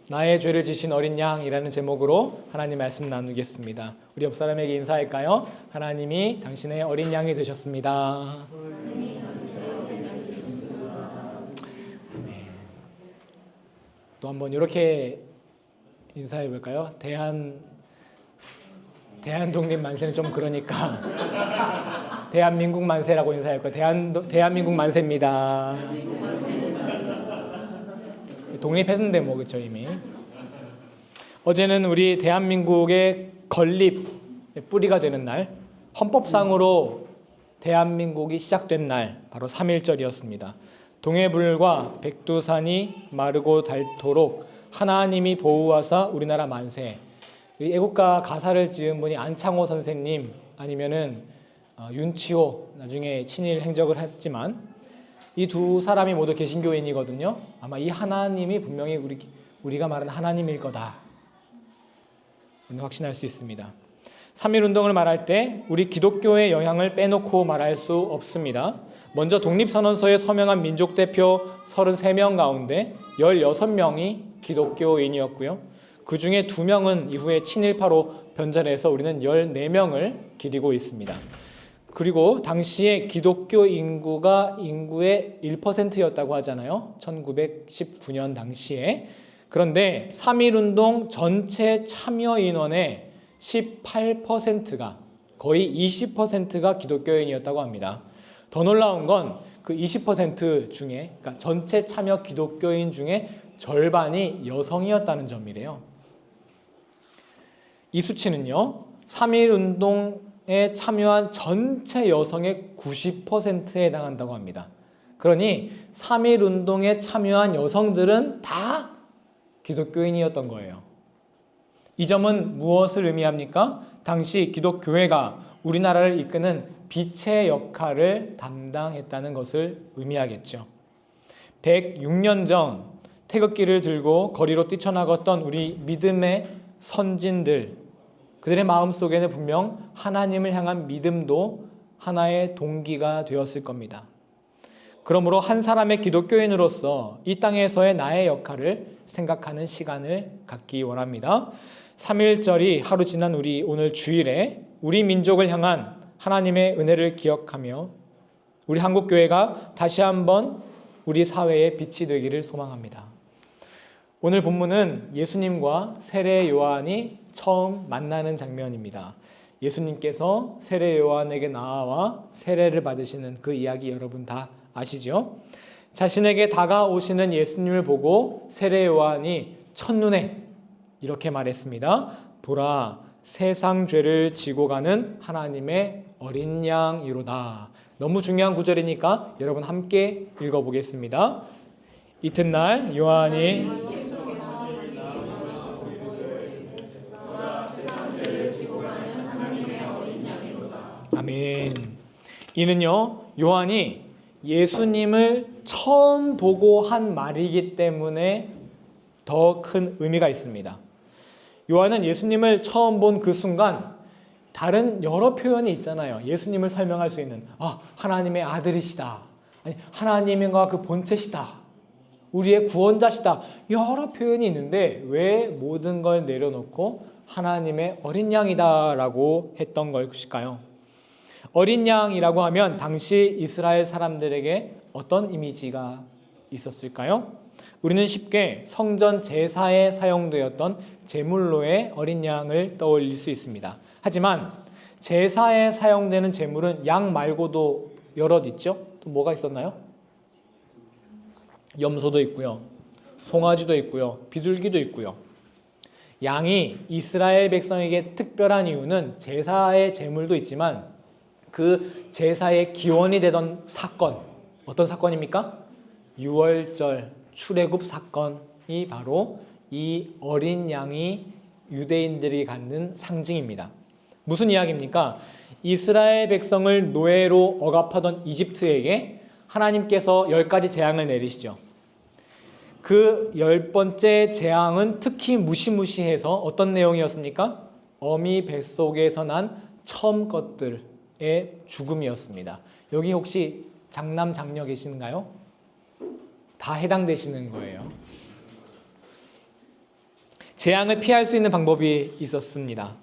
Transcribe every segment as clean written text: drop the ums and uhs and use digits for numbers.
나의 죄를 지신 어린 양이라는 제목으로 하나님 말씀 나누겠습니다. 우리 옆 사람에게 인사할까요? 하나님이 당신의 어린 양이 되셨습니다. 네. 또 한번 이렇게 인사해 볼까요? 대한독립 만세는 좀 그러니까 대한민국 만세라고 인사할 거예요. 대한민국 만세입니다. 독립했는데 뭐 그쵸 이미. 어제는 우리 대한민국의 건립 뿌리가 되는 날, 헌법상으로 대한민국이 시작된 날, 바로 3.1절이었습니다. 동해불과 백두산이 마르고 닳도록 하나님이 보호하사 우리나라 만세. 이 애국가 가사를 지은 분이 안창호 선생님 아니면은 윤치호, 나중에 친일 행적을 했지만 이 두 사람이 모두 개신교인이거든요. 아마 이 하나님이 분명히 우리가 말하는 하나님일 거다 확신할 수 있습니다. 3.1운동을 말할 때 우리 기독교의 영향을 빼놓고 말할 수 없습니다. 먼저 독립선언서에 서명한 민족대표 33명 가운데 16명이 기독교인이었고요. 그 중에 2명은 이후에 친일파로 변절해서 우리는 14명을 기리고 있습니다. 그리고 당시에 기독교 인구가 인구의 1%였다고 하잖아요. 1919년 당시에. 그런데 3.1운동 전체 참여 인원의 18%가 거의 20%가 기독교인이었다고 합니다. 더 놀라운 건 그 20% 중에, 그러니까 전체 참여 기독교인 중에 절반이 여성이었다는 점이래요. 이 수치는요, 3.1운동에 참여한 전체 여성의 90%에 해당한다고 합니다. 그러니 3.1운동에 참여한 여성들은 다 기독교인이었던 거예요. 이 점은 무엇을 의미합니까? 당시 기독교회가 우리나라를 이끄는 빛의 역할을 담당했다는 것을 의미하겠죠. 106년 전 태극기를 들고 거리로 뛰쳐나갔던 우리 믿음의 선진들, 그들의 마음속에는 분명 하나님을 향한 믿음도 하나의 동기가 되었을 겁니다. 그러므로 한 사람의 기독교인으로서 이 땅에서의 나의 역할을 생각하는 시간을 갖기 원합니다. 3.1절이 하루 지난 우리 오늘 주일에 우리 민족을 향한 하나님의 은혜를 기억하며 우리 한국교회가 다시 한번 우리 사회의 빛이 되기를 소망합니다. 오늘 본문은 예수님과 세례 요한이 처음 만나는 장면입니다. 예수님께서 세례 요한에게 나와 세례를 받으시는 그 이야기 여러분 다 아시죠? 자신에게 다가오시는 예수님을 보고 세례 요한이 첫눈에 이렇게 말했습니다. 보라, 세상 죄를 지고 가는 하나님의 어린 양이로다. 너무 중요한 구절이니까 여러분 함께 읽어보겠습니다. 이튿날 요한이 아멘. 이는요, 요한이 예수님을 처음 보고 한 말이기 때문에 더 큰 의미가 있습니다. 요한은 예수님을 처음 본 그 순간 다른 여러 표현이 있잖아요. 예수님을 설명할 수 있는 하나님의 아들이시다. 아니, 하나님과 그 본체시다. 우리의 구원자시다. 여러 표현이 있는데 왜 모든 걸 내려놓고 하나님의 어린 양이다라고 했던 것일까요? 어린 양이라고 하면 당시 이스라엘 사람들에게 어떤 이미지가 있었을까요? 우리는 쉽게 성전 제사에 사용되었던 제물로의 어린 양을 떠올릴 수 있습니다. 하지만 제사에 사용되는 제물은 양 말고도 여럿 있죠? 또 뭐가 있었나요? 염소도 있고요. 송아지도 있고요. 비둘기도 있고요. 양이 이스라엘 백성에게 특별한 이유는 제사의 제물도 있지만 그 제사의 기원이 되던 사건, 어떤 사건입니까? 유월절 출애굽 사건이 바로 이 어린 양이 유대인들이 갖는 상징입니다. 무슨 이야기입니까? 이스라엘 백성을 노예로 억압하던 이집트에게 하나님께서 10가지 재앙을 내리시죠. 그 10번째 재앙은 특히 무시무시해서 어떤 내용이었습니까? 어미 뱃속에서 난 처음 것들의 죽음이었습니다. 여기 혹시 장남 장녀 계신가요? 다 해당되시는 거예요. 재앙을 피할 수 있는 방법이 있었습니다.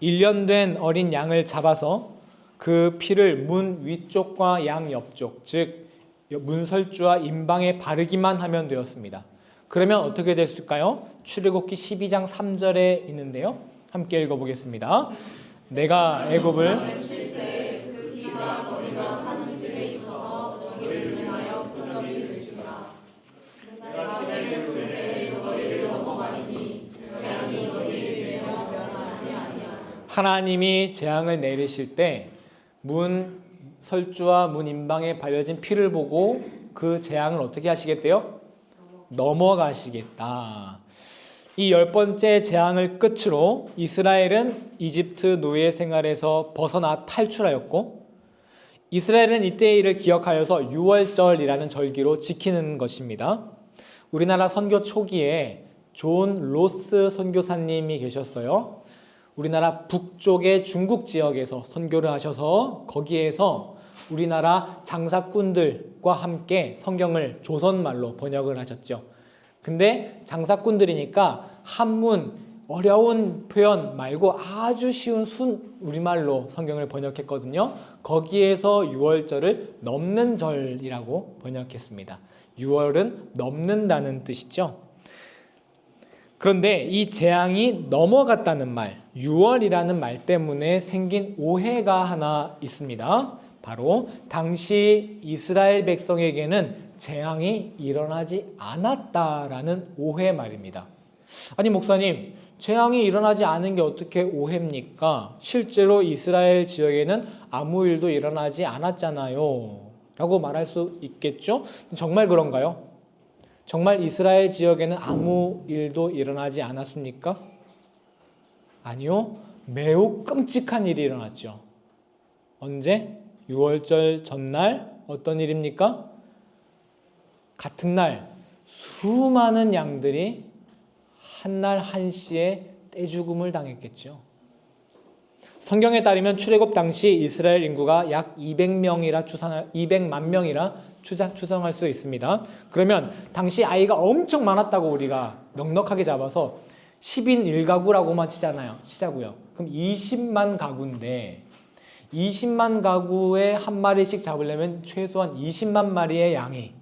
1년 된 어린 양을 잡아서 그 피를 문 위쪽과 양 옆쪽, 즉 문설주와 임방에 바르기만 하면 되었습니다. 그러면 어떻게 됐을까요? 출애굽기 12장 3절에 있는데요. 함께 읽어보겠습니다. 내가 애굽을 하나님이 재앙을 내리실 때 문 설주와 문 임방에 발려진 피를 보고 그 재앙을 어떻게 하시겠대요? 넘어가시겠다. 이 10번째 재앙을 끝으로 이스라엘은 이집트 노예 생활에서 벗어나 탈출하였고, 이스라엘은 이때의 일을 기억하여서 유월절이라는 절기로 지키는 것입니다. 우리나라 선교 초기에 존 로스 선교사님이 계셨어요. 우리나라 북쪽의 중국 지역에서 선교를 하셔서 거기에서 우리나라 장사꾼들과 함께 성경을 조선말로 번역을 하셨죠. 근데 장사꾼들이니까 한문 어려운 표현 말고 아주 쉬운 순 우리말로 성경을 번역했거든요. 거기에서 유월절을 넘는 절이라고 번역했습니다. 유월은 넘는다는 뜻이죠. 그런데 이 재앙이 넘어갔다는 말, 유월이라는 말 때문에 생긴 오해가 하나 있습니다. 바로 당시 이스라엘 백성에게는 재앙이 일어나지 않았다라는 오해 말입니다. 아니 목사님, 재앙이 일어나지 않은 게 어떻게 오해입니까? 실제로 이스라엘 지역에는 아무 일도 일어나지 않았잖아요 라고 말할 수 있겠죠? 정말 그런가요? 정말 이스라엘 지역에는 아무 일도 일어나지 않았습니까? 아니요. 매우 끔찍한 일이 일어났죠. 언제? 유월절 전날 어떤 일입니까? 같은 날 수많은 양들이 한날 한시에 떼죽음을 당했겠죠. 성경에 따르면 출애굽 당시 이스라엘 인구가 약 200만 명이라 추정할 수 있습니다. 그러면 당시 아이가 엄청 많았다고 우리가 넉넉하게 잡아서 10인 1가구라고만 치자고요. 그럼 20만 가구인데 20만 가구에 한 마리씩 잡으려면 최소한 20만 마리의 양이,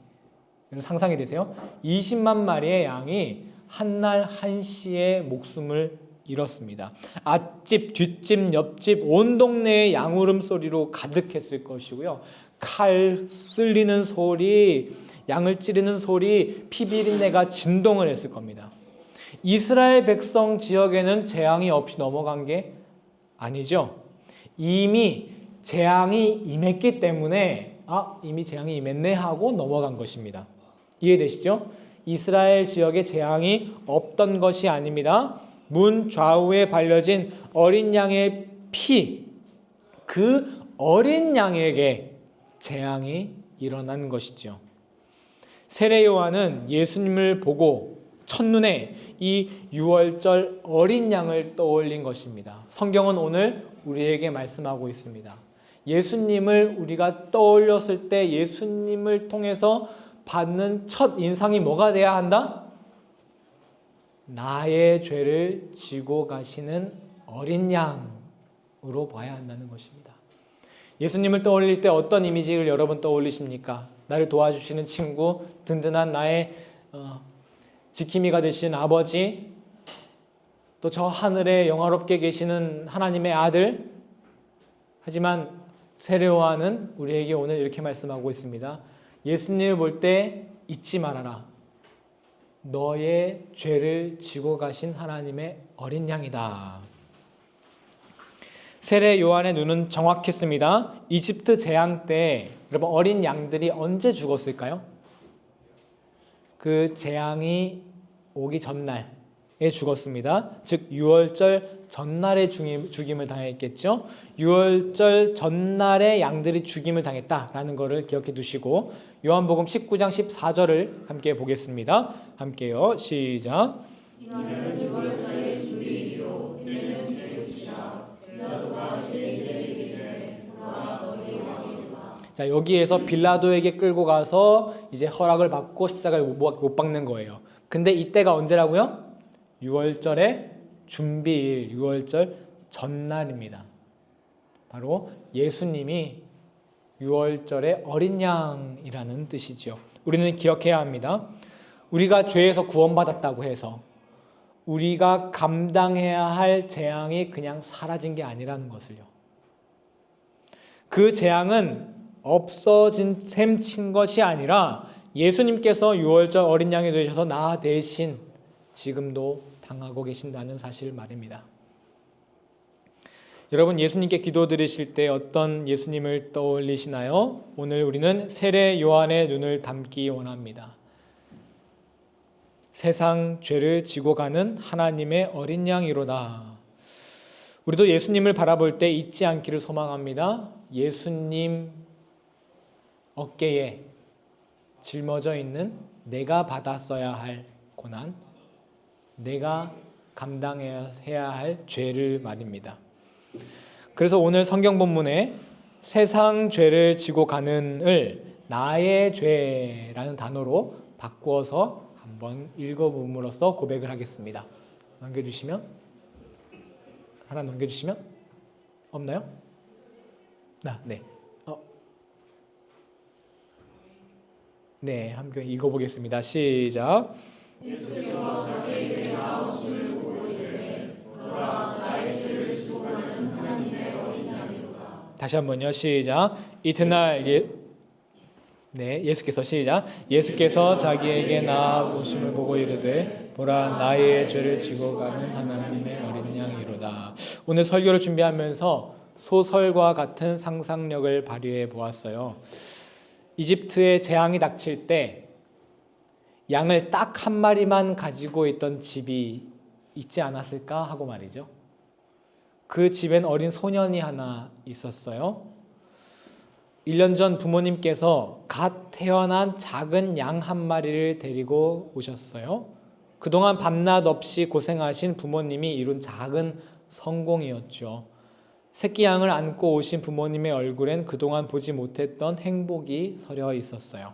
상상이 되세요? 20만 마리의 양이 한날 한시에 목숨을 잃었습니다. 앞집, 뒷집, 옆집 온 동네의 양울음 소리로 가득했을 것이고요. 칼 쓸리는 소리, 양을 찌르는 소리, 피비린내가 진동을 했을 겁니다. 이스라엘 백성 지역에는 재앙이 없이 넘어간 게 아니죠. 이미 재앙이 임했기 때문에 이미 재앙이 임했네 하고 넘어간 것입니다. 이해되시죠? 이스라엘 지역에 재앙이 없던 것이 아닙니다. 문 좌우에 발려진 어린 양의 피, 그 어린 양에게 재앙이 일어난 것이죠. 세례 요한은 예수님을 보고 첫눈에 이 유월절 어린 양을 떠올린 것입니다. 성경은 오늘 우리에게 말씀하고 있습니다. 예수님을 우리가 떠올렸을 때 예수님을 통해서 받는 첫 인상이 뭐가 돼야 한다? 나의 죄를 지고 가시는 어린 양으로 봐야 한다는 것입니다. 예수님을 떠올릴 때 어떤 이미지를 여러분 떠올리십니까? 나를 도와주시는 친구, 든든한 나의 지킴이가 되시는 아버지, 또 저 하늘에 영화롭게 계시는 하나님의 아들. 하지만 세례 요한은 우리에게 오늘 이렇게 말씀하고 있습니다. 예수님을 볼 때 잊지 말아라. 너의 죄를 지고 가신 하나님의 어린 양이다. 세례 요한의 눈은 정확했습니다. 이집트 재앙 때 여러분 어린 양들이 언제 죽었을까요? 그 재앙이 오기 전날에 죽었습니다. 즉 유월절 전날에 죽임을 당했겠죠. 유월절 전날에 양들이 죽임을 당했다라는 것을 기억해 두시고 요한복음 19장 14절을 함께 보겠습니다. 함께요. 시작. 이날은 유월절의 주일이요 이때는 제육이라 빌라도가 이르되 보라 너희 왕이로다. 자, 여기에서 빌라도에게 끌고 가서 이제 허락을 받고 십자가에 못 박는 거예요. 근데 이때가 언제라고요? 유월절의 준비일, 유월절 전날입니다. 바로 예수님이 유월절의 어린 양이라는 뜻이죠. 우리는 기억해야 합니다. 우리가 죄에서 구원받았다고 해서 우리가 감당해야 할 재앙이 그냥 사라진 게 아니라는 것을요. 그 재앙은 없어진 셈 친 것이 아니라 예수님께서 유월절 어린 양이 되셔서 나 대신 지금도 당하고 계신다는 사실 말입니다. 여러분, 예수님께 기도드리실 때 어떤 예수님을 떠올리시나요? 오늘 우리는 세례 요한의 눈을 담기 원합니다. 세상 죄를 지고 가는 하나님의 어린 양이로다. 우리도 예수님을 바라볼 때 잊지 않기를 소망합니다. 예수님 어깨에 짊어져 있는 내가 받았어야 할 고난, 내가 감당해야 할 죄를 말입니다. 그래서 오늘 성경 본문에 세상 죄를 지고 가는을 나의 죄라는 단어로 바꾸어서 한번 읽어봄으로써 고백을 하겠습니다. 넘겨주시면, 하나 넘겨주시면, 없나요? 네. 네, 함께 읽어보겠습니다. 시작. 예수께서 자기에게 나오심을 보고 이르되 보라 나의 죄를 지고 가는 하나님의 어린 양이로다. 다시 한번요. 시작. 이튿날 예수께서 시작. 예수께서 자기에게 나오심을 보고 이르되 보라 나의 죄를 지고 가는 하나님의 어린 양이로다. 오늘 설교를 준비하면서 소설과 같은 상상력을 발휘해 보았어요. 이집트에 재앙이 닥칠 때 양을 딱 한 마리만 가지고 있던 집이 있지 않았을까 하고 말이죠. 그 집엔 어린 소년이 하나 있었어요. 1년 전 부모님께서 갓 태어난 작은 양 한 마리를 데리고 오셨어요. 그동안 밤낮 없이 고생하신 부모님이 이룬 작은 성공이었죠. 새끼 양을 안고 오신 부모님의 얼굴엔 그동안 보지 못했던 행복이 서려 있었어요.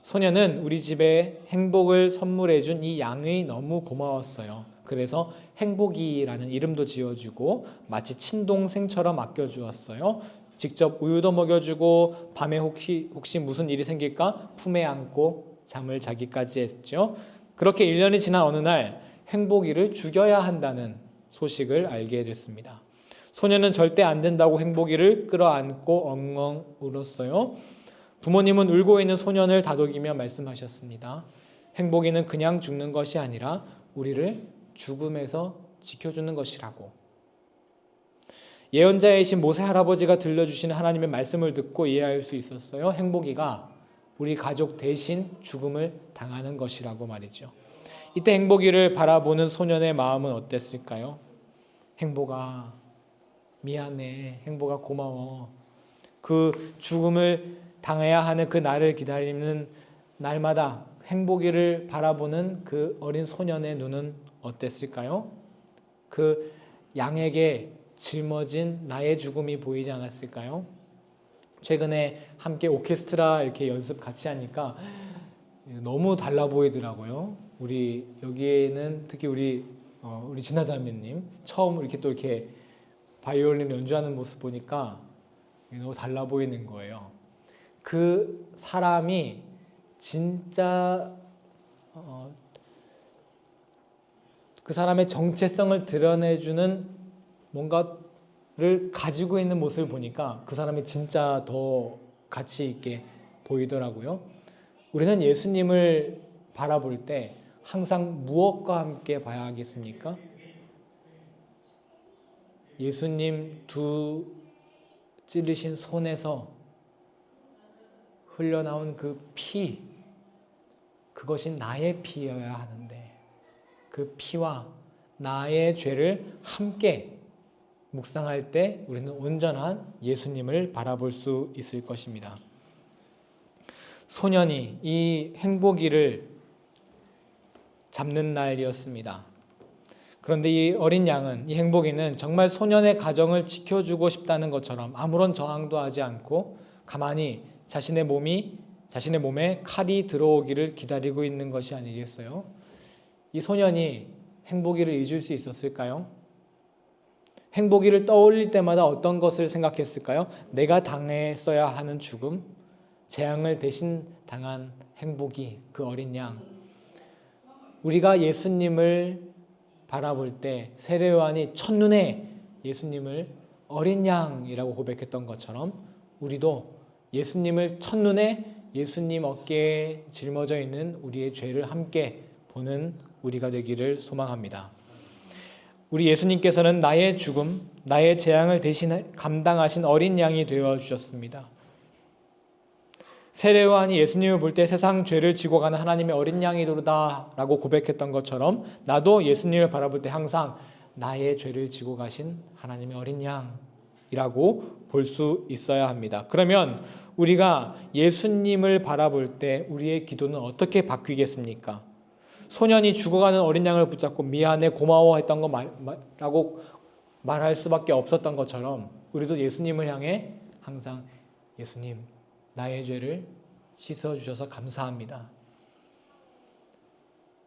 소녀는 우리 집에 행복을 선물해 준 이 양이 너무 고마웠어요. 그래서 행복이라는 이름도 지어주고 마치 친동생처럼 아껴주었어요. 직접 우유도 먹여주고 밤에 혹시 무슨 일이 생길까 품에 안고 잠을 자기까지 했죠. 그렇게 1년이 지난 어느 날 행복이를 죽여야 한다는 소식을 알게 됐습니다. 소녀는 절대 안 된다고 행복이를 끌어안고 엉엉 울었어요. 부모님은 울고 있는 소년을 다독이며 말씀하셨습니다. 행복이는 그냥 죽는 것이 아니라 우리를 죽음에서 지켜주는 것이라고. 예언자이신 모세 할아버지가 들려주시는 하나님의 말씀을 듣고 이해할 수 있었어요. 행복이가 우리 가족 대신 죽음을 당하는 것이라고 말이죠. 이때 행복이를 바라보는 소년의 마음은 어땠을까요? 행복아, 미안해. 행복아, 고마워. 그 죽음을 당해야 하는 그 날을 기다리는 날마다 행복이를 바라보는 그 어린 소년의 눈은 어땠을까요? 그 양에게 짊어진 나의 죽음이 보이지 않았을까요? 최근에 함께 오케스트라 이렇게 연습 같이 하니까 너무 달라 보이더라고요. 우리 여기에는 특히 우리 진아자매님 처음 이렇게 또 이렇게 바이올린 연주하는 모습 보니까 너무 달라 보이는 거예요. 그 사람이 진짜 그 사람의 정체성을 드러내주는 뭔가를 가지고 있는 모습을 보니까 그 사람이 진짜 더 가치 있게 보이더라고요. 우리는 예수님을 바라볼 때 항상 무엇과 함께 봐야 하겠습니까? 예수님 두 찔리신 손에서 흘러나온 그 피, 그것이 나의 피여야 하는데 그 피와 나의 죄를 함께 묵상할 때 우리는 온전한 예수님을 바라볼 수 있을 것입니다. 소년이 이 행복이를 잡는 날이었습니다. 그런데 이 어린 양은, 이 행복이는 정말 소년의 가정을 지켜주고 싶다는 것처럼 아무런 저항도 하지 않고 가만히 자신의 몸에 칼이 들어오기를 기다리고 있는 것이 아니겠어요? 이 소년이 행복이를 잊을 수 있었을까요? 행복이를 떠올릴 때마다 어떤 것을 생각했을까요? 내가 당했어야 하는 죽음, 재앙을 대신 당한 행복이, 그 어린 양. 우리가 예수님을 바라볼 때 세례 요한이 첫눈에 예수님을 어린 양이라고 고백했던 것처럼 우리도 예수님을 첫눈에 예수님 어깨에 짊어져 있는 우리의 죄를 함께 보는 우리가 되기를 소망합니다. 우리 예수님께서는 나의 죽음, 나의 재앙을 대신 감당하신 어린 양이 되어 주셨습니다. 세례 요한이 예수님을 볼 때 세상 죄를 지고 가는 하나님의 어린 양이로다 라고 고백했던 것처럼 나도 예수님을 바라볼 때 항상 나의 죄를 지고 가신 하나님의 어린 양이라고 볼 수 있어야 합니다. 그러면 우리가 예수님을 바라볼 때 우리의 기도는 어떻게 바뀌겠습니까? 소년이 죽어가는 어린 양을 붙잡고 미안해 고마워했던 거라고 말할 수밖에 없었던 것처럼 우리도 예수님을 향해 항상 예수님 나의 죄를 씻어주셔서 감사합니다.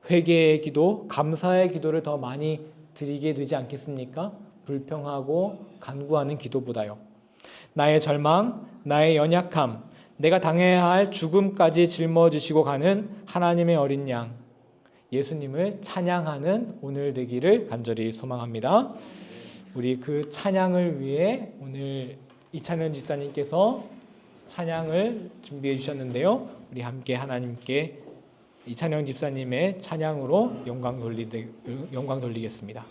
회개의 기도, 감사의 기도를 더 많이 드리게 되지 않겠습니까? 불평하고 간구하는 기도보다요. 나의 절망, 나의 연약함, 내가 당해야 할 죽음까지 짊어지시고 가는 하나님의 어린 양, 예수님을 찬양하는 오늘 되기를 간절히 소망합니다. 우리 그 찬양을 위해 오늘 이찬현 집사님께서 찬양을 준비해 주셨는데요. 우리 함께 하나님께 이찬영 집사님의 찬양으로 영광 돌리겠습니다.